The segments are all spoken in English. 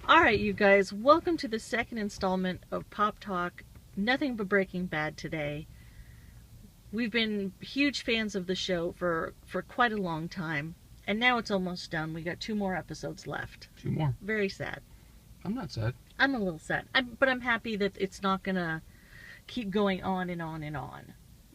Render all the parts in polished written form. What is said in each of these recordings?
Alright, you guys, welcome to the second installment of Pop Talk. Nothing but Breaking Bad today. We've been huge fans of the show for quite a long time, and now it's almost done. We got 2 more episodes left. 2 more. Very sad. I'm not sad. I'm a little sad, but I'm happy that it's not gonna keep going on and on and on.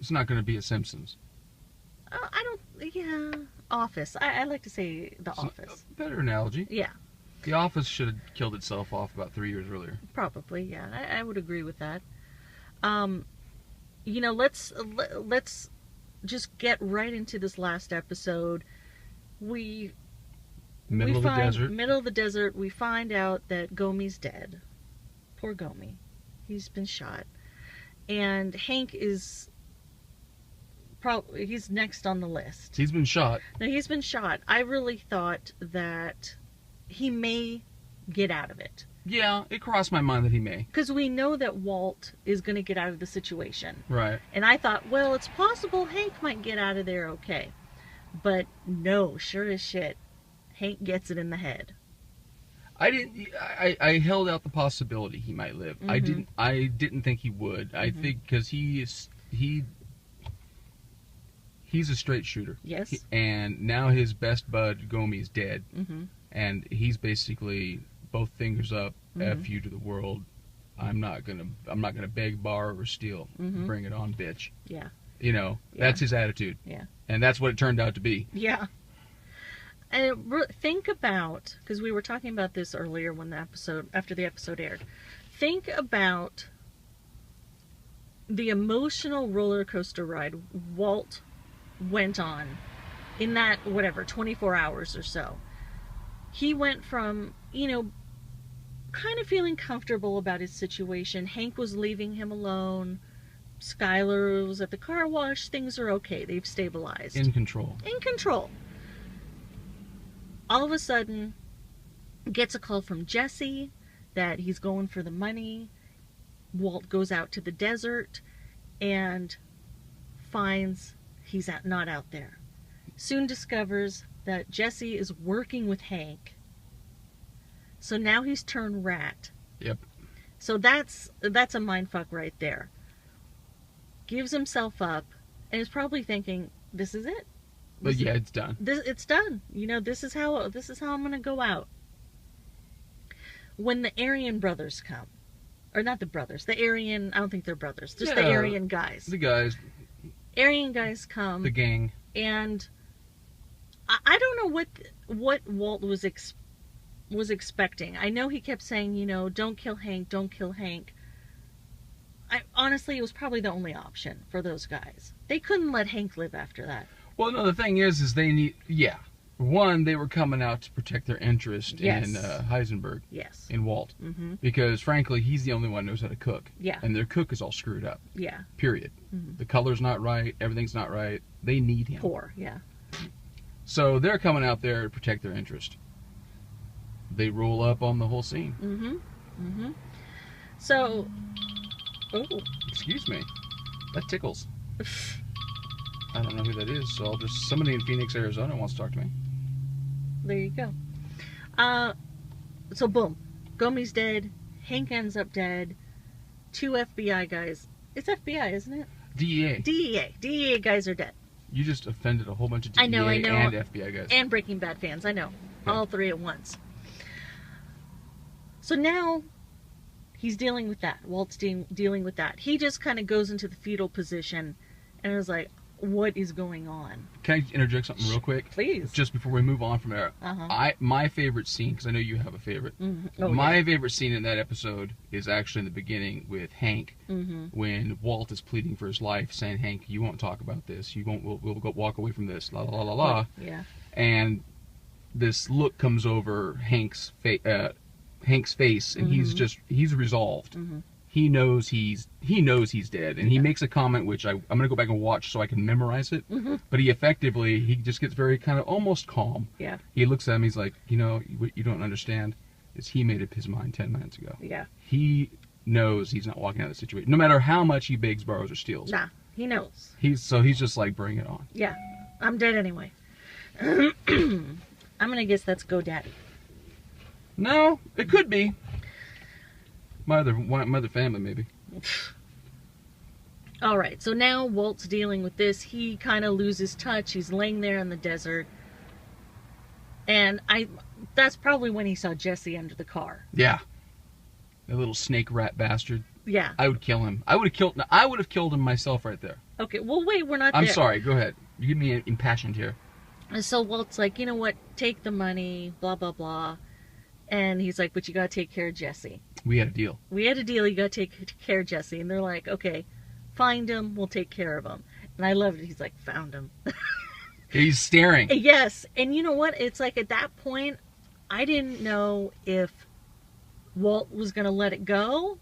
It's not going to be a Simpsons. Office. I like to say The Office. A better analogy. Yeah. The Office should have killed itself off about 3 years earlier. Probably, yeah. I would agree with that. Let's just get right into this last episode. Middle of the desert, we find out that Gomi's dead. Poor Gomi. He's been shot. And Hank is he's next on the list. He's been shot. No, he's been shot. I really thought that he may get out of it. Yeah, it crossed my mind that he may. Because we know that Walt is going to get out of the situation. Right. And I thought, well, it's possible Hank might get out of there okay. But no, sure as shit, Hank gets it in the head. I held out the possibility he might live. Mm-hmm. I didn't think he would. I think because he's a straight shooter. Yes. And now his best bud Gomi's dead. Mm-hmm. And he's basically both fingers up, Mm-hmm. F you to the world. I'm not gonna beg, borrow, or steal. Mm-hmm. Bring it on, bitch. Yeah. You know, that's his attitude. Yeah. And that's what it turned out to be. Yeah. And think about, because we were talking about this earlier after the episode aired. Think about the emotional roller coaster ride Walt went on in that, 24 hours or so. He went from, kind of feeling comfortable about his situation. Hank was leaving him alone. Skylar was at the car wash. Things are okay. They've stabilized. In control. All of a sudden, gets a call from Jesse that he's going for the money. Walt goes out to the desert and finds he's not out there. Soon discovers that Jesse is working with Hank. So now he's turned rat. Yep. So that's a mindfuck right there. Gives himself up and is probably thinking, this is it. But yeah, it's done. It's done. This is how I'm gonna go out. When the Aryan brothers come, or not the brothers, the Aryan, I don't think they're brothers, just the Aryan guys. The guys. Aryan guys come. The gang. And I don't know what Walt was expecting. I know he kept saying, don't kill Hank, don't kill Hank. Honestly, it was probably the only option for those guys. They couldn't let Hank live after that. Well, no, the thing is they need, one, they were coming out to protect their interest in Heisenberg. Yes. In Walt. Mm-hmm. Because, frankly, he's the only one who knows how to cook. Yeah. And their cook is all screwed up. Yeah. Period. Mm-hmm. The color's not right. Everything's not right. They need him. Poor, yeah. So they're coming out there to protect their interest. They roll up on the whole scene. Mm-hmm. Mm-hmm. So, Excuse me. That tickles. I don't know who that is, so somebody in Phoenix, Arizona wants to talk to me. There you go. So boom. Gomi's dead. Hank ends up dead. 2 FBI guys. It's FBI, isn't it? DEA. DEA guys are dead. You just offended a whole bunch of DEA I know. and FBI guys. And Breaking Bad fans, I know. Yeah. All 3 at once. So now he's dealing with that. Walt's dealing with that. He just kind of goes into the fetal position and is like, what is going on? Can I interject something real quick? Please. Just before we move on from there. Uh-huh. My favorite scene, because I know you have a favorite. Mm-hmm. Oh, my favorite scene in that episode is actually in the beginning with Hank, when Walt is pleading for his life, saying, Hank, you won't talk about this. You won't. We'll go walk away from this. La la la la. Yeah. And this look comes over Hank's face, and he's resolved. Mm-hmm. He knows he's dead, and he makes a comment which I'm gonna go back and watch so I can memorize it. Mm-hmm. But he just gets very kind of almost calm. Yeah. He looks at him. He's like, what you don't understand is he made up his mind 10 minutes ago. Yeah. He knows he's not walking out of the situation, no matter how much he begs, borrows, or steals. Nah, he knows. He's just like, bring it on. Yeah, I'm dead anyway. I'm gonna guess that's GoDaddy. No, it could be. My other family, maybe. All right, so now Walt's dealing with this. He kind of loses touch. He's laying there in the desert. And that's probably when he saw Jesse under the car. Yeah. The little snake rat bastard. Yeah. I would kill him. I would have killed him myself right there. Okay, well, wait, we're not there. I'm sorry, go ahead. You get me impassioned here. And so Walt's like, you know what, take the money, blah, blah, blah. And he's like, but you got to take care of Jesse. We had a deal. You got to take care of Jesse. And they're like, okay, find him, we'll take care of him. And I loved it. He's like, found him. He's staring. Yes. And you know what? It's like at that point, I didn't know if Walt was going to let it go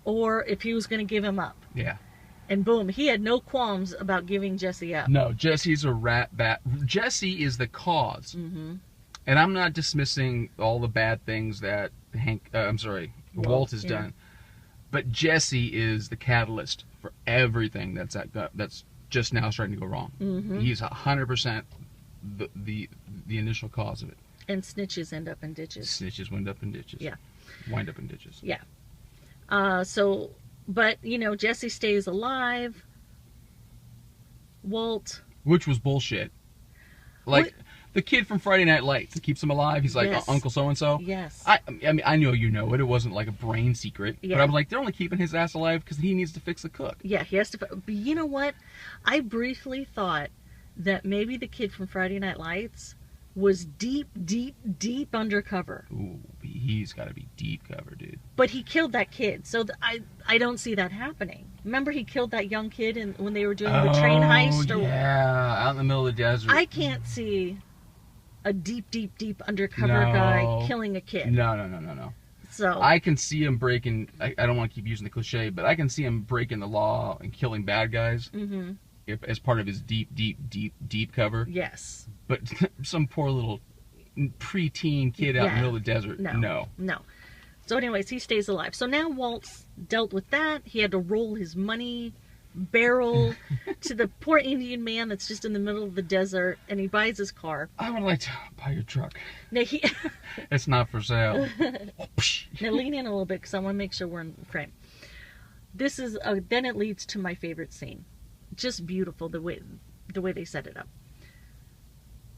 or if he was going to give him up. Yeah. And boom, he had no qualms about giving Jesse up. No, Jesse's a rat bat. Jesse is the cause. Mm-hmm. And I'm not dismissing all the bad things that Walt has done. But Jesse is the catalyst for everything that's just now starting to go wrong. Mm-hmm. He's 100% the initial cause of it. And snitches end up in ditches. Snitches wind up in ditches. Yeah. Wind up in ditches. Yeah. But, you know, Jesse stays alive. Walt. Which was bullshit. Like, the kid from Friday Night Lights that keeps him alive, he's like, yes. Uncle so-and-so. Yes. I mean, I know you know it. It wasn't like a brain secret. Yeah. But I'm like, they're only keeping his ass alive because he needs to fix the cook. Yeah, he has to. But you know what? I briefly thought that maybe the kid from Friday Night Lights was deep undercover. Ooh, he's got to be deep cover, dude. But he killed that kid, so I don't see that happening. Remember, he killed that young kid when they were doing the train heist. Yeah, out in the middle of the desert. I can't see a deep undercover guy killing a kid. No. So I can see him breaking. I don't want to keep using the cliche, but I can see him breaking the law and killing bad guys. Mm-hmm. As part of his deep cover. Yes. But some poor little preteen kid out in the middle of the desert. No. So anyways, he stays alive. So now Walt's dealt with that. He had to roll his money barrel to the poor Indian man that's just in the middle of the desert, and he buys his car. I would like to buy your truck. Now It's not for sale. Now lean in a little bit because I want to make sure we're in frame. This is then it leads to my favorite scene. Just beautiful the way they set it up.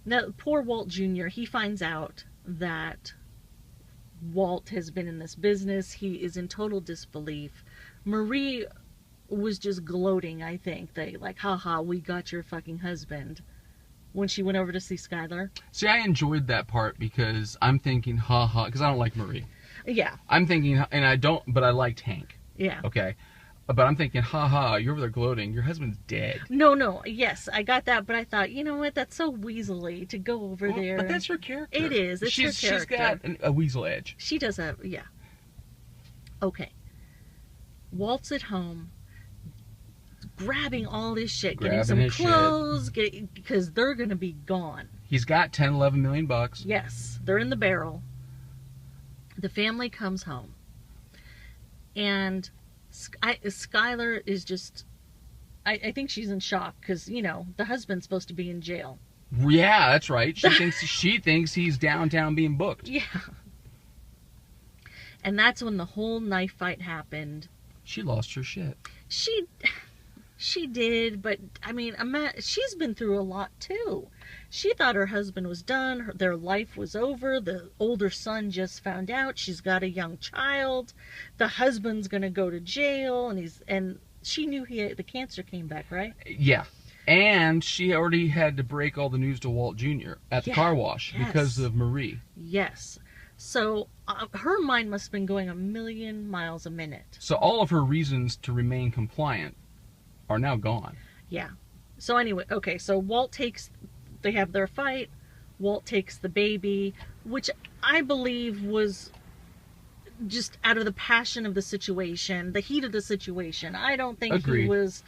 Now, poor Walt Jr., he finds out that Walt has been in this business. He is in total disbelief. Marie was just gloating, I think. They like, haha, we got your fucking husband. When she went over to see Skylar. See, I enjoyed that part because I'm thinking, haha, because I don't like Marie. Yeah. I'm thinking, but I liked Hank. Yeah. Okay. But I'm thinking, haha, you're over there gloating. Your husband's dead. No. Yes, I got that, but I thought, you know what? That's so weaselly to go over there. But that's her character. It is. It's her character. She's got a weasel edge. She does have, yeah. Okay. Walt's at home, grabbing all this shit, getting some clothes, because they're going to be gone. He's got $10-11 million. Yes, they're in the barrel. The family comes home. And Skylar is just, I think she's in shock because, you know, the husband's supposed to be in jail. Yeah, that's right. She thinks he's downtown being booked. Yeah. And that's when the whole knife fight happened. She lost her shit. She did, but I mean, she's been through a lot too. She thought her husband was done, their life was over, the older son just found out, she's got a young child, the husband's gonna go to jail, and she knew the cancer came back, right? Yeah. And she already had to break all the news to Walt Jr. at the car wash because of Marie. Yes. So her mind must have been going a million miles a minute. So all of her reasons to remain compliant are now gone. Yeah. So anyway, okay, so they have their fight. Walt takes the baby, which I believe was just out of the passion of the situation, the heat of the situation. I don't think he was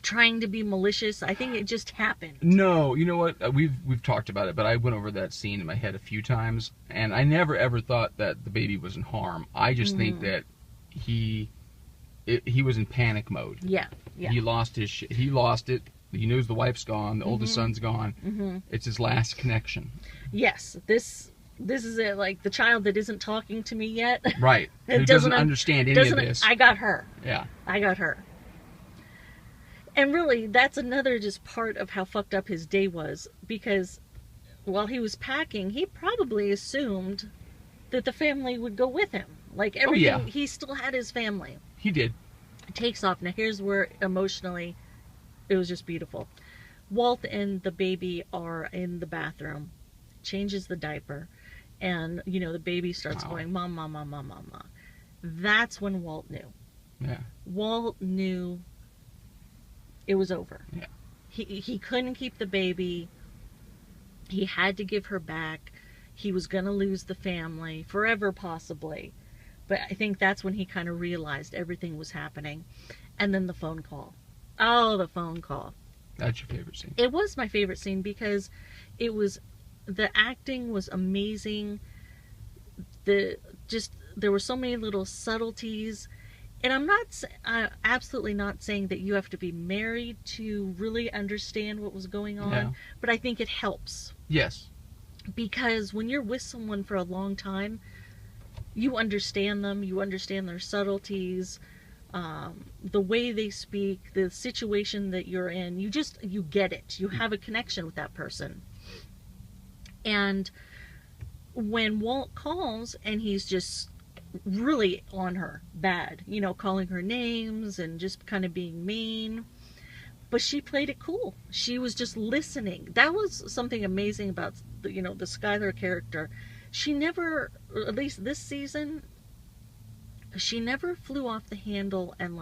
trying to be malicious. I think it just happened. No, you know what? We've talked about it, but I went over that scene in my head a few times, and I never ever thought that the baby was in harm. I just think that he was in panic mode. Yeah. He lost his shit. He lost it. He knows the wife's gone. The oldest son's gone. It's his last connection. Yes. This this is it, like the child that isn't talking to me yet. Right. Who doesn't understand any of this. I got her. Yeah. I got her. And really, that's another just part of how fucked up his day was, because while he was packing, he probably assumed that the family would go with him. Like everything, he still had his family. He did. Takes off. Now here's where emotionally it was just beautiful. Walt and the baby are in the bathroom, changes the diaper, and the baby starts going, "Mom, mom, mom, mom, mom, mom." That's when Walt knew. Yeah. Walt knew it was over. Yeah. He couldn't keep the baby. He had to give her back. He was going to lose the family forever, possibly. But I think that's when he kind of realized everything was happening. And then the phone call. Oh, the phone call. That's your favorite scene. It was my favorite scene because the acting was amazing. There were so many little subtleties. And I'm absolutely not saying that you have to be married to really understand what was going on. Yeah. But I think it helps. Yes. Because when you're with someone for a long time, you understand them, you understand their subtleties, the way they speak, the situation that you're in, you get it. You have a connection with that person. And when Walt calls and he's just really on her bad, calling her names and just kind of being mean, but she played it cool. She was just listening. That was something amazing about the Skylar character. She never, at least this season, she never flew off the handle and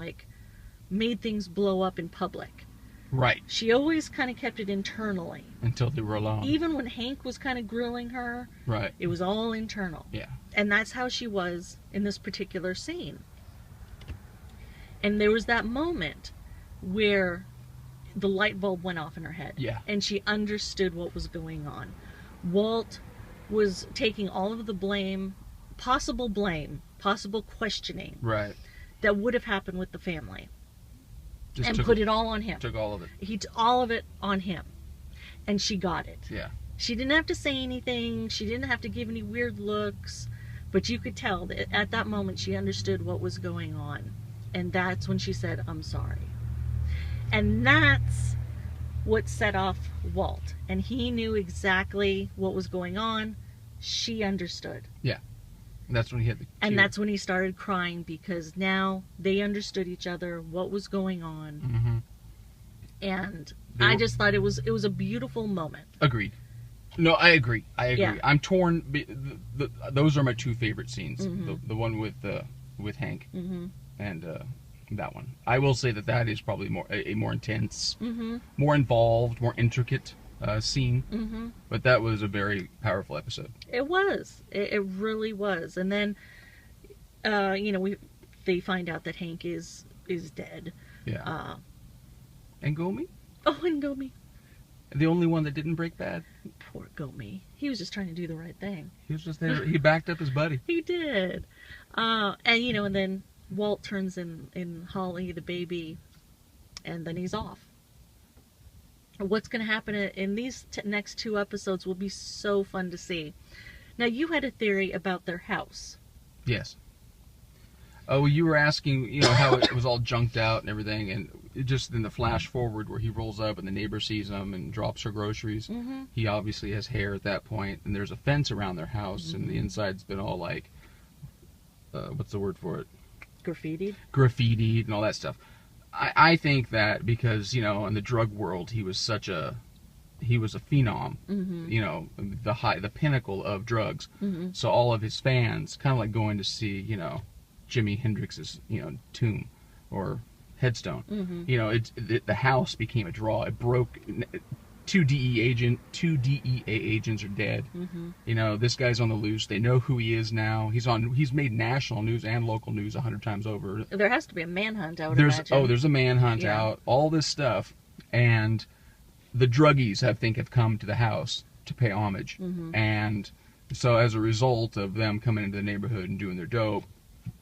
made things blow up in public. Right. She always kind of kept it internally. Until they were alone. Even when Hank was kind of grilling her, right, it was all internal. Yeah. And that's how she was in this particular scene. And there was that moment where the light bulb went off in her head. Yeah. And she understood what was going on. Walt was taking all of the blame, possible questioning, right, that would have happened with the family. Just and put it all on him. Took all of it. He took all of it on him. And she got it. Yeah. She didn't have to say anything. She didn't have to give any weird looks. But you could tell that at that moment she understood what was going on. And that's when she said, "I'm sorry." And that's what set off Walt. And he knew exactly what was going on. She understood. Yeah. And that's when he hit the cue. And that's when he started crying, because now they understood each other, what was going on. Mm-hmm. And I just thought it was a beautiful moment. Agreed. No, I agree. Yeah. I'm torn. Those are my two favorite scenes. Mm-hmm. The one with Hank, mm-hmm. and that one. I will say that is probably a more intense, mm-hmm. more involved, more intricate scene. Mm-hmm. But that was a very powerful episode. It was. It really was. And then, they find out that Hank is dead. Yeah. And Gomi? Oh, and Gomi. The only one that didn't break bad. Poor Gomi. He was just trying to do the right thing. He was just there. He backed up his buddy. He did. And then Walt turns in Holly, the baby, and then he's off. What's going to happen in these next two episodes will be so fun to see. Now, you had a theory about their house. Yes. Oh, you were asking, how it was all junked out and everything, and just in the flash forward where he rolls up and the neighbor sees him and drops her groceries. Mm-hmm. He obviously has hair at that point, and there's a fence around their house, mm-hmm. and the inside's been all what's the word for it? Graffitied and all that stuff. I think that because, in the drug world, he was a phenom, mm-hmm. The pinnacle of drugs. Mm-hmm. So all of his fans, kind of like going to see, Jimi Hendrix's, tomb or headstone. Mm-hmm. The house became a draw. It broke. Two DEA agents are dead. Mm-hmm. This guy's on the loose. They know who he is now. He's made national news and local news 100 times over. There has to be a manhunt out. There's a manhunt out. All this stuff, and the druggies have come to the house to pay homage. Mm-hmm. And so as a result of them coming into the neighborhood and doing their dope,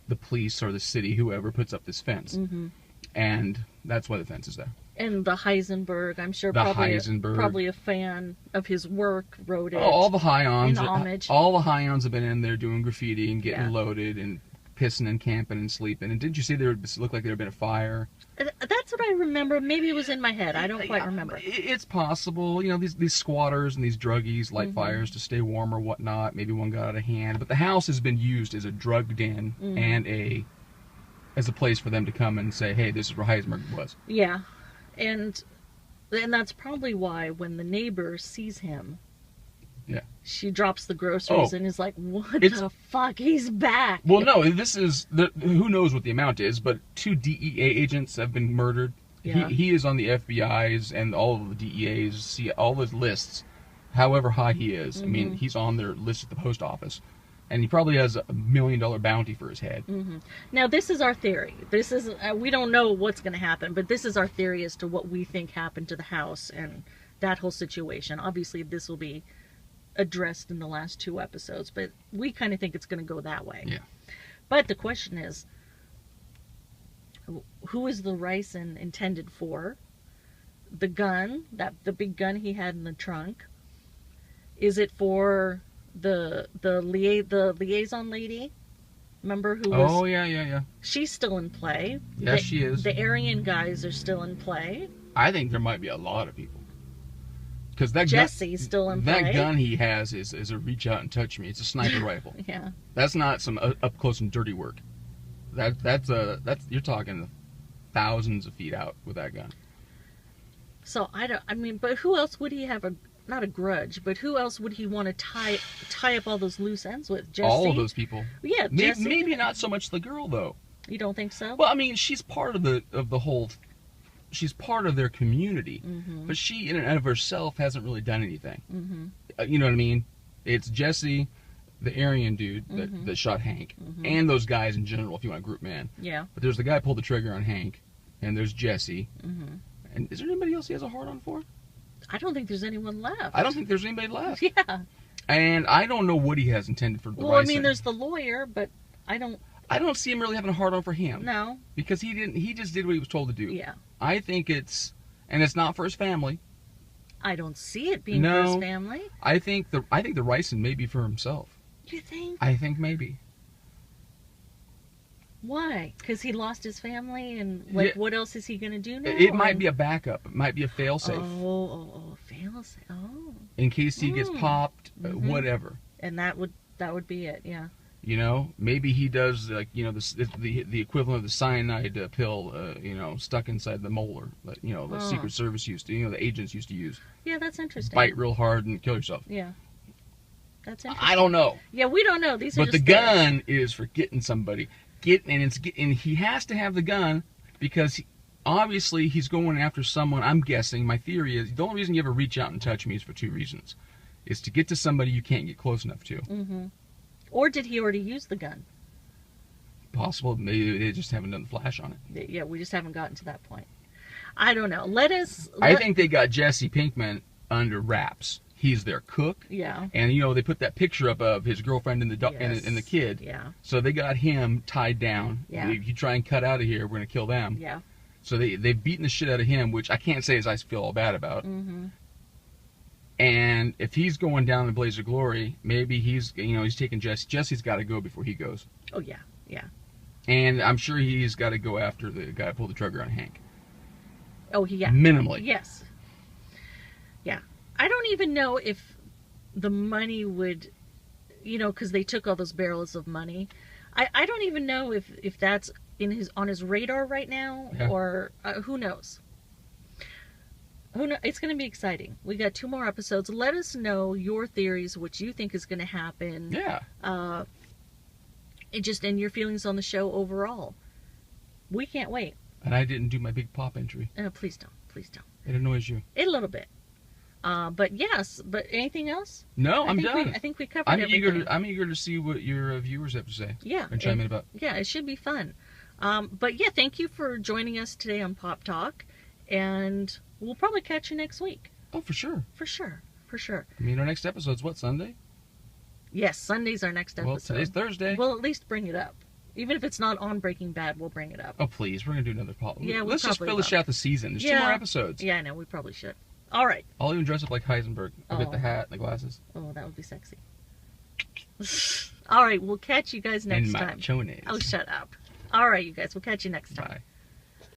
the police or the city, whoever, puts up this fence. Mm-hmm. And that's why the fence is there. And the Heisenberg, I'm sure The probably Heisenberg. probably a fan of his work wrote it. Oh, all the Hions. in homage. All the Hions have been in there doing graffiti and getting Yeah. loaded and pissing and camping and sleeping. And didn't you say there looked like there had been a fire? That's what I remember. Maybe it was in my head. I don't quite remember. It's possible. You know, these squatters and these druggies light Mm-hmm. fires to stay warm or whatnot. Maybe one got out of hand. But the house has been used as a drug den Mm-hmm. and as a place for them to come and say, hey, this is where Heisenberg was. Yeah, and that's probably why when the neighbor sees him, Yeah. she drops the groceries Oh. and is like, "What It's- the fuck? He's back!" Well, no, this is who knows what the amount is, but 2 DEA agents have been murdered. Yeah. He is on the FBI's and all of the DEA's, see all his lists, however high he is. I mean, he's on their list at the post office, and he probably has $1 million bounty for his head. Now, this is our theory. This is we don't know what's going to happen, but this is our theory as to what we think happened to the house and that whole situation. Obviously, this will be addressed in the last 2 episodes, but we kind of think it's going to go that way. Yeah. But the question is, who is the ricin intended for? The gun, the big gun he had in the trunk. Is it for the liaison lady? Remember who was? Oh, yeah. She's still in play. Yes, she is. The Aryan guys are still in play. I think there might be a lot of people. Because that Jesse's still in play. that gun he has is a reach out and touch me. It's a sniper rifle. Yeah. That's not some up close and dirty work. That's you're talking thousands of feet out with that gun. So but who else would he have not a grudge, but who else would he want to tie up all those loose ends with? Jesse? All of those people. Yeah, Jesse. Maybe not so much the girl though. You don't think so? Well, I mean, she's part of the whole. She's part of their community, but she in and of herself hasn't really done anything. You know what I mean? It's Jesse, the Aryan dude that shot Hank, and those guys in general, if you want to group them in. Yeah. But there's the guy who pulled the trigger on Hank, and there's Jesse. And is there anybody else he has a heart on for? I don't think there's anyone left. I don't think there's anybody left. Yeah. And I don't know what he has intended for the Well, I ricin. mean, there's the lawyer, but I don't see him really having a heart on for him. know. Because he just did what he was told to do. Yeah. I think it's not for his family. I don't see it being for his family. I think the ricin may be for himself. You think? I think maybe. Why? Because he lost his family, and Yeah. what else is he gonna do now? It might be a backup. It might be a failsafe failsafe. Oh, in case he gets popped. Whatever. and that would be it. Yeah. You know, maybe he does the equivalent of the cyanide pill. Stuck inside the molar. That the Secret Service used to. The agents used to use. Yeah, that's interesting. Bite real hard and kill yourself. Yeah. That's interesting. I don't know. Yeah, we don't know. These are But the just theories. gun is for getting somebody. And he has to have the gun because obviously he's going after someone. I'm guessing. My theory is the only reason you ever reach out and touch me is for 2 reasons: is to get to somebody you can't get close enough to. Or did he already use the gun? Possible. Maybe they just haven't done the flash on it. Yeah, we just haven't gotten to that point. I don't know. I think they got Jesse Pinkman under wraps. He's their cook. Yeah. And they put that picture up of his girlfriend and the and the kid. Yeah. So they got him tied down. Yeah. If you try and cut out of here, we're gonna kill them. Yeah. So they've beaten the shit out of him, which I can't say as I feel all bad about. And if he's going down in the blaze of glory, maybe he's taking Jesse. Jesse's got to go before he goes. Oh yeah. Yeah. And I'm sure he's got to go after the guy who pulled the trigger on Hank. Oh yeah. Minimally. Yes. Yeah. I don't even know if the money would, because they took all those barrels of money. I don't even know if that's on his radar right now, or who knows. It's going to be exciting. We got 2 more episodes. Let us know your theories, what you think is going to happen. Yeah. And your feelings on the show overall. We can't wait. And I didn't do my big pop entry. Please don't. Please don't. It annoys you. A little bit. But yes. But anything else? No, I'm done. I think we covered everything. I'm eager to see what your viewers have to say. Yeah. And chime in about. Yeah, it should be fun. But yeah, thank you for joining us today on Pop Talk. And we'll probably catch you next week. Oh, for sure. For sure. For sure. I mean, our next episode's what, Sunday? Yes, Sunday's our next episode. Well, today's Thursday. We'll at least bring it up. Even if it's not on Breaking Bad, we'll bring it up. Oh, please. We're going to do another podcast. Yeah, Let's just finish out the season. There's 2 more episodes. Yeah, I know. We probably should. All right. I'll even dress up like Heisenberg. I'll get the hat and the glasses. Oh, that would be sexy. All right. We'll catch you guys next time. And machones. Oh, shut up. All right, you guys. We'll catch you next time. Bye.